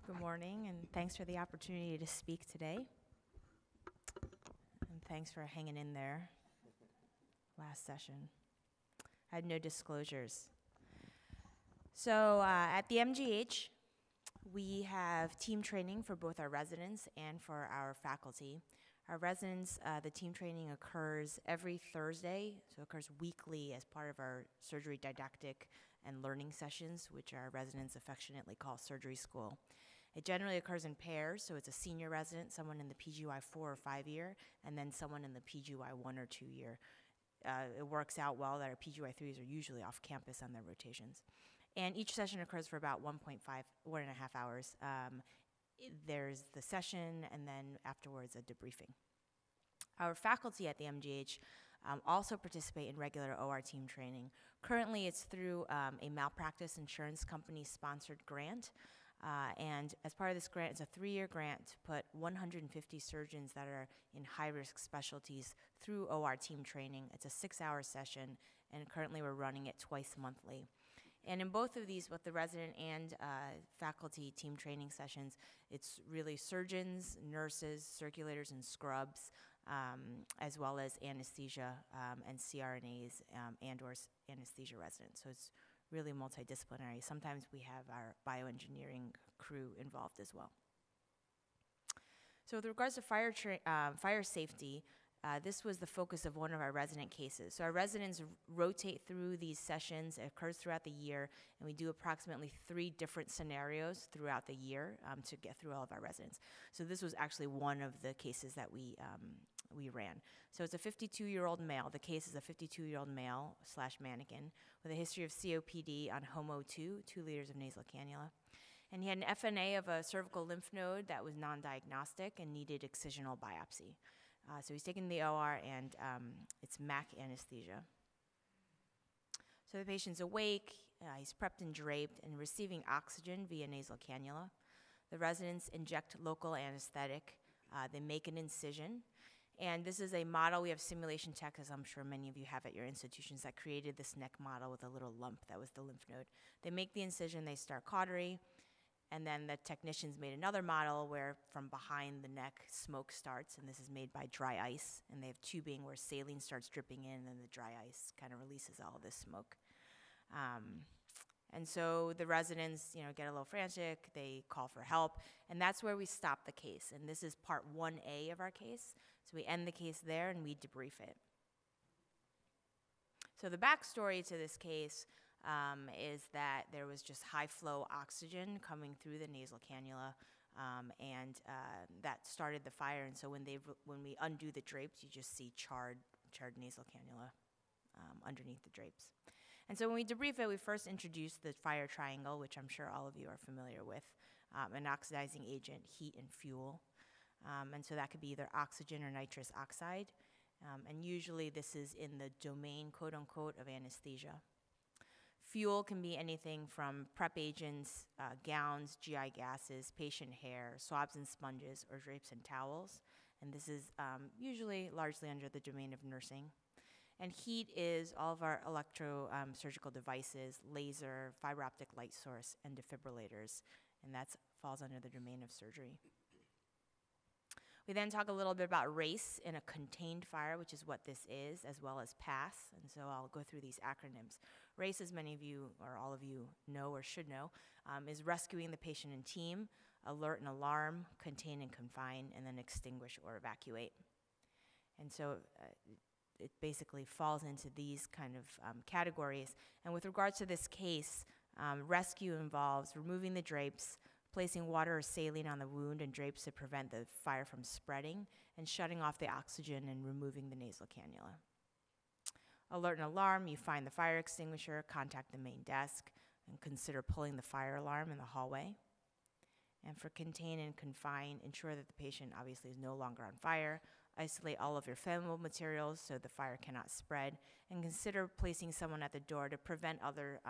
Good morning, and thanks for the opportunity to speak today. And thanks for hanging in there last session. I had no disclosures. So at the MGH, we have team training for both our residents and for our faculty. Our residents, the team training occurs every Thursday, so it occurs weekly as part of our surgery didactic and learning sessions, which our residents affectionately call surgery school. It generally occurs in pairs, so it's a senior resident, someone in the PGY 4 or 5 year, and then someone in the PGY 1 or 2 year. It works out well that our PGY 3s are usually off campus on their rotations. And each session occurs for about 1.5 hours. There's the session, and then afterwards a debriefing. Our faculty at the MGH also participate in regular OR team training. Currently, it's through a malpractice insurance company sponsored grant. And as part of this grant, it's a 3-year grant to put 150 surgeons that are in high-risk specialties through OR team training. It's a 6-hour session, and currently we're running it twice monthly. And in both of these, both the resident and faculty team training sessions, it's really surgeons, nurses, circulators, and scrubs, as well as anesthesia and CRNAs and or anesthesia residents. So it's really multidisciplinary. Sometimes we have our bioengineering crew involved as well. So with regards to fire safety, this was the focus of one of our resident cases. So our residents rotate through these sessions. It occurs throughout the year, and we do approximately 3 different scenarios throughout the year to get through all of our residents. So this was actually one of the cases that we ran. So it's a 52-year-old male. The case is a 52-year-old male / mannequin with a history of COPD on HOMO2, 2 liters of nasal cannula. And he had an FNA of a cervical lymph node that was non-diagnostic and needed excisional biopsy. So he's taken the OR, and it's MAC anesthesia. So the patient's awake, he's prepped and draped and receiving oxygen via nasal cannula. The residents inject local anesthetic. They make an incision. And this is a model. We have simulation tech, as I'm sure many of you have at your institutions, that created this neck model with a little lump that was the lymph node. They make the incision, they start cautery, and then the technicians made another model where from behind the neck, smoke starts, and this is made by dry ice, and they have tubing where saline starts dripping in, and the dry ice kind of releases all of this smoke. And so the residents, get a little frantic, they call for help, and that's where we stop the case. And this is part 1A of our case. So we end the case there and we debrief it. So the backstory to this case is that there was just high flow oxygen coming through the nasal cannula, and that started the fire. And so when we undo the drapes, you just see charred nasal cannula underneath the drapes. And so when we debrief it, we first introduce the fire triangle, which I'm sure all of you are familiar with, an oxidizing agent, heat, and fuel. And so that could be either oxygen or nitrous oxide. And usually this is in the domain, quote unquote, of anesthesia. Fuel can be anything from prep agents, gowns, GI gases, patient hair, swabs and sponges, or drapes and towels. And this is usually largely under the domain of nursing. And heat is all of our electro-surgical devices, laser, fiber optic light source, and defibrillators. And that falls under the domain of surgery. We then talk a little bit about RACE in a contained fire, which is what this is, as well as PASS. And so I'll go through these acronyms. RACE, as many of you or all of you know or should know, is rescuing the patient and team, alert and alarm, contain and confine, and then extinguish or evacuate. And so it basically falls into these kind of categories. And with regards to this case, rescue involves removing the drapes, placing water or saline on the wound and drapes to prevent the fire from spreading, and shutting off the oxygen and removing the nasal cannula. Alert and alarm, you find the fire extinguisher, contact the main desk, and consider pulling the fire alarm in the hallway. And for contain and confine, ensure that the patient obviously is no longer on fire, isolate all of your flammable materials so the fire cannot spread, and consider placing someone at the door to prevent other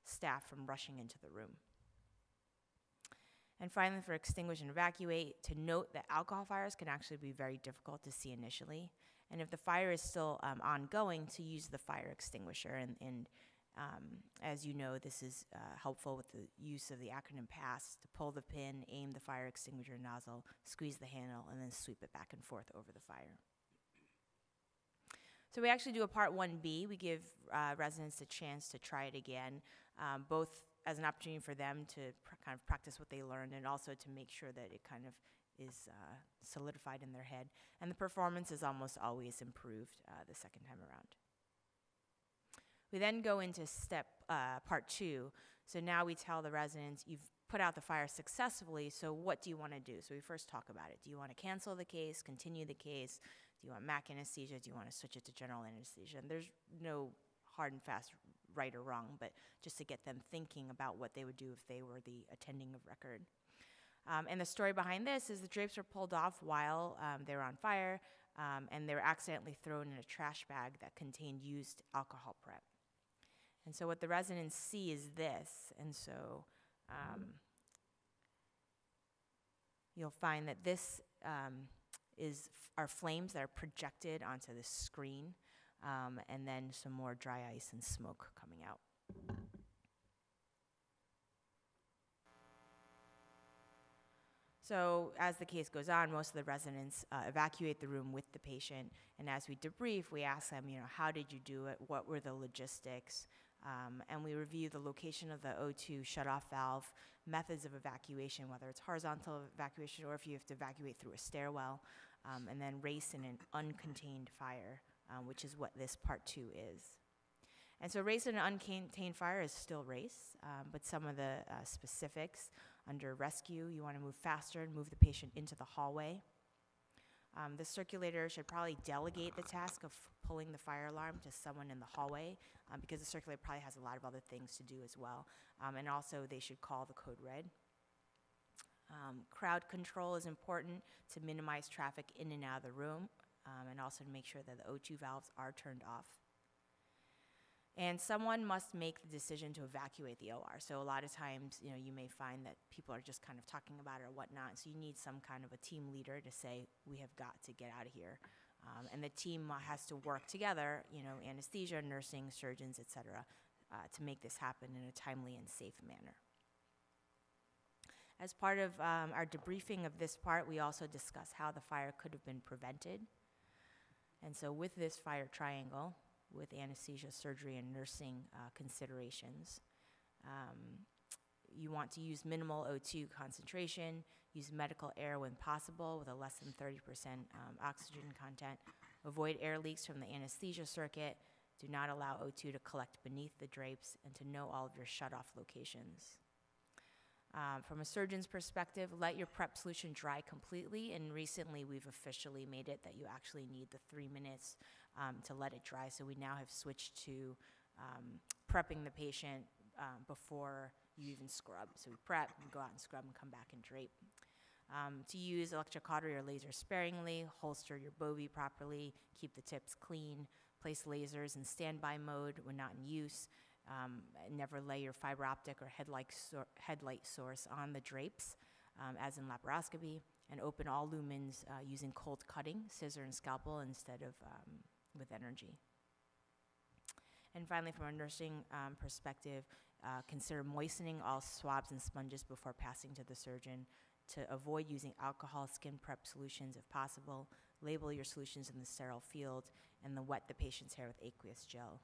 staff from rushing into the room. And finally, for extinguish and evacuate, to note that alcohol fires can actually be very difficult to see initially. And if the fire is still ongoing, to use the fire extinguisher. And As you know, this is helpful with the use of the acronym PASS to pull the pin, aim the fire extinguisher nozzle, squeeze the handle, and then sweep it back and forth over the fire. So we actually do a part 1B. We give residents a chance to try it again, both as an opportunity for them to kind of practice what they learned and also to make sure that it kind of is solidified in their head. And the performance is almost always improved the second time around. We then go into part 2. So now we tell the residents, you've put out the fire successfully, so what do you want to do? So we first talk about it. Do you want to cancel the case, continue the case? Do you want MAC anesthesia? Do you want to switch it to general anesthesia? And there's no hard and fast right or wrong, but just to get them thinking about what they would do if they were the attending of record. And the story behind this is the drapes were pulled off while they were on fire, and they were accidentally thrown in a trash bag that contained used alcohol prep. And so what the residents see is this, and so you'll find that this are flames that are projected onto the screen, and then some more dry ice and smoke coming out. So as the case goes on, most of the residents evacuate the room with the patient, and as we debrief, we ask them, how did you do it? What were the logistics? And we review the location of the O2 shutoff valve, methods of evacuation, whether it's horizontal evacuation or if you have to evacuate through a stairwell, and then race in an uncontained fire, which is what this part 2 is. And so race in an uncontained fire is still race, but some of the specifics under rescue, you want to move faster and move the patient into the hallway. The circulator should probably delegate the task of pulling the fire alarm to someone in the hallway because the circulator probably has a lot of other things to do as well. And also they should call the code red. Crowd control is important to minimize traffic in and out of the room and also to make sure that the O2 valves are turned off. And someone must make the decision to evacuate the OR. So a lot of times, you may find that people are just kind of talking about it or whatnot. So you need some kind of a team leader to say, we have got to get out of here. And the team has to work together, anesthesia, nursing, surgeons, et cetera, to make this happen in a timely and safe manner. As part of our debriefing of this part, we also discuss how the fire could have been prevented. And so with this fire triangle, with anesthesia, surgery, and nursing considerations. You want to use minimal O2 concentration, use medical air when possible with a less than 30% oxygen content, avoid air leaks from the anesthesia circuit, do not allow O2 to collect beneath the drapes, and to know all of your shutoff locations. From a surgeon's perspective, let your prep solution dry completely, and recently we've officially made it that you actually need the 3 minutes to let it dry. So we now have switched to prepping the patient before you even scrub. So we prep, and go out and scrub, and come back and drape. To use electric cautery or laser sparingly, holster your bovie properly, keep the tips clean, place lasers in standby mode when not in use. Never lay your fiber optic or headlight source on the drapes, as in laparoscopy, and open all lumens using cold cutting, scissor and scalpel instead of with energy. And finally, from a nursing perspective, consider moistening all swabs and sponges before passing to the surgeon to avoid using alcohol skin prep solutions if possible. Label your solutions in the sterile field, and then wet the patient's hair with aqueous gel.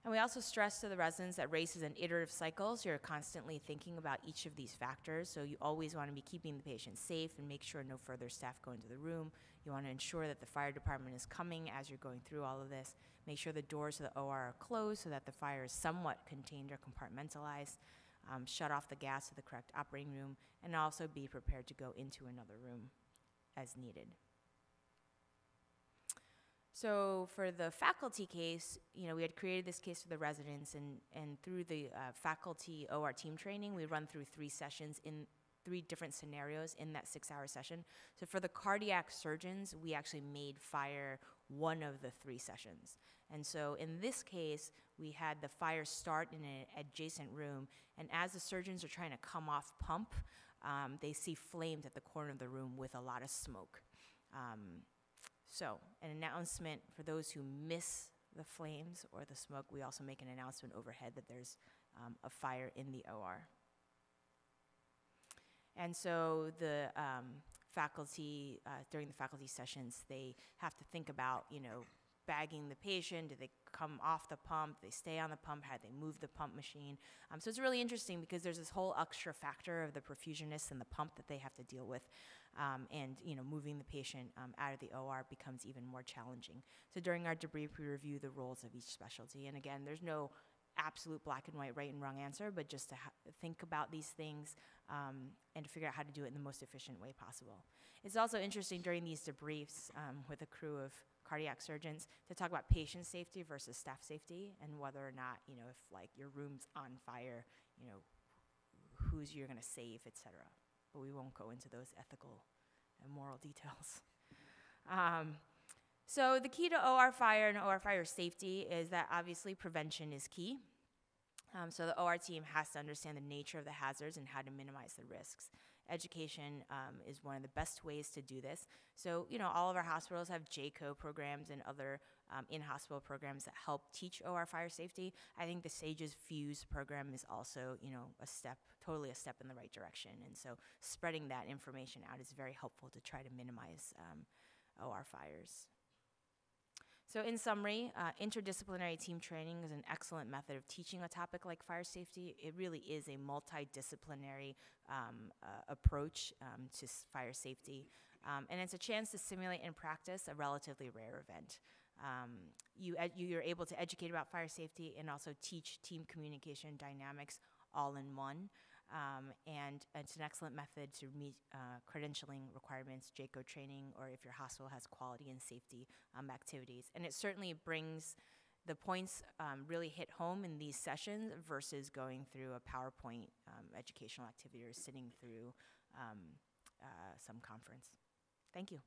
And we also stress to the residents that race is an iterative cycle, so you're constantly thinking about each of these factors. So you always want to be keeping the patient safe and make sure no further staff go into the room. You want to ensure that the fire department is coming as you're going through all of this. Make sure the doors to the OR are closed so that the fire is somewhat contained or compartmentalized. Shut off the gas to the correct operating room, and also be prepared to go into another room as needed. So for the faculty case, we had created this case for the residents, and through the faculty OR team training, we run through 3 sessions in 3 different scenarios in that 6-hour session. So for the cardiac surgeons, we actually made fire one of the 3 sessions. And so in this case, we had the fire start in an adjacent room, and as the surgeons are trying to come off pump, they see flames at the corner of the room with a lot of smoke. So an announcement for those who miss the flames or the smoke, we also make an announcement overhead that there's a fire in the OR. And so the faculty, during the faculty sessions, they have to think about, bagging the patient. Do they come off the pump? Do they stay on the pump? How do they move the pump machine? So it's really interesting because there's this whole extra factor of the perfusionist and the pump that they have to deal with. And moving the patient out of the OR becomes even more challenging. So during our debrief, we review the roles of each specialty. And again, there's no absolute black and white, right and wrong answer, but just to think about these things and to figure out how to do it in the most efficient way possible. It's also interesting during these debriefs with a crew of cardiac surgeons to talk about patient safety versus staff safety and whether or not, if like your room's on fire, who's you're gonna save, et cetera. But we won't go into those ethical and moral details. So the key to OR fire and OR fire safety is that obviously prevention is key. So the OR team has to understand the nature of the hazards and how to minimize the risks. Education is one of the best ways to do this. So, all of our hospitals have JCO programs and other in-hospital programs that help teach OR fire safety. I think the SAGE's FUSE program is also, totally a step in the right direction. And so spreading that information out is very helpful to try to minimize OR fires. So in summary, interdisciplinary team training is an excellent method of teaching a topic like fire safety. It really is a multidisciplinary approach to fire safety. And it's a chance to simulate and practice a relatively rare event. You're able to educate about fire safety and also teach team communication dynamics all in one. And it's an excellent method to meet credentialing requirements, JCO training, or if your hospital has quality and safety activities. And it certainly brings the points really hit home in these sessions versus going through a PowerPoint educational activity or sitting through some conference. Thank you.